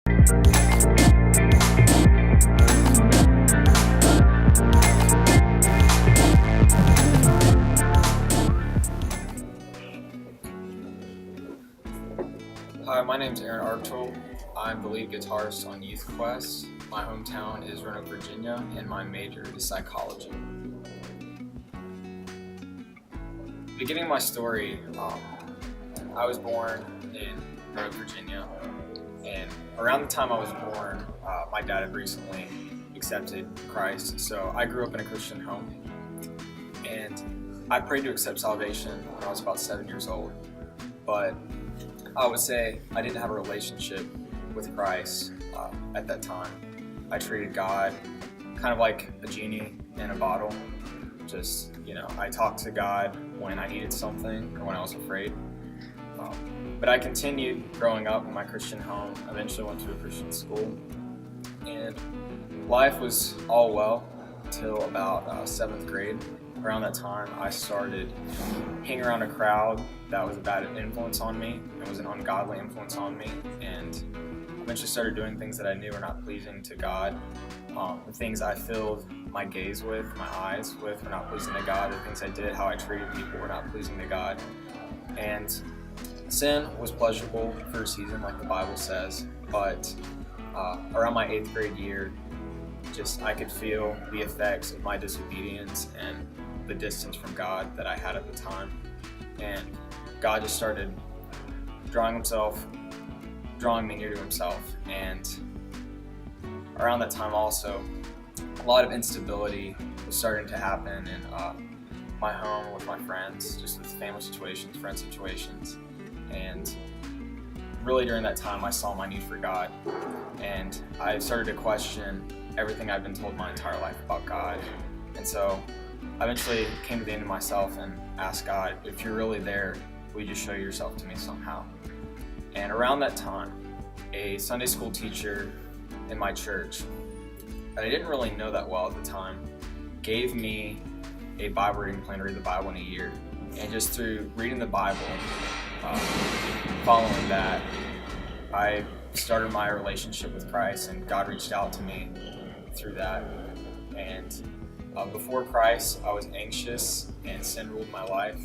Hi, my name's Archual. I'm the lead guitarist on YouthQuest. My hometown is Roanoke, Virginia, and my major is psychology. Beginning of my story, I was born in Roanoke, Virginia, and around the time I was born, my dad had recently accepted Christ, so I grew up in a Christian home, and I prayed to accept salvation when I was about 7 years old, but I would say I didn't have a relationship with Christ at that time. I treated God kind of like a genie in a bottle. Just, I talked to God when I needed something or when I was afraid. But I continued growing up in my Christian home, eventually went to a Christian school, and life was all well until about 7th grade. Around that time, I started hanging around a crowd that was a bad influence on me. It was an ungodly influence on me, and eventually started doing things that I knew were not pleasing to God. The things I filled my gaze with, my eyes with, were not pleasing to God. The things I did, how I treated people, were not pleasing to God. And sin was pleasurable for a season, like the Bible says, but around my 8th grade year, I could feel the effects of my disobedience and the distance from God that I had at the time. And God just started drawing me near to himself. And around that time also, a lot of instability was starting to happen in my home with my friends, just with family situations, friend situations. And really during that time, I saw my need for God. And I started to question everything I've been told my entire life about God. And so I eventually came to the end of myself and asked God, if you're really there, will you just show yourself to me somehow? And around that time, a Sunday school teacher in my church that I didn't really know that well at the time gave me a Bible reading plan to read the Bible in a year. And just through reading the Bible, following that, I started my relationship with Christ, and God reached out to me through that. And before Christ, I was anxious and sin ruled my life.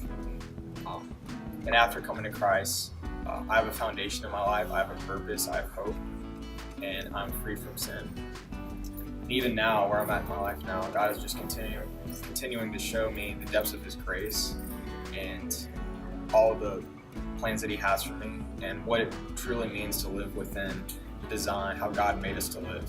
And after coming to Christ, I have a foundation in my life, I have a purpose, I have hope, and I'm free from sin. And even now, where I'm at in my life now, God is just continuing to show me the depths of his grace and all the plans that he has for me and what it truly means to live within the design, how God made us to live.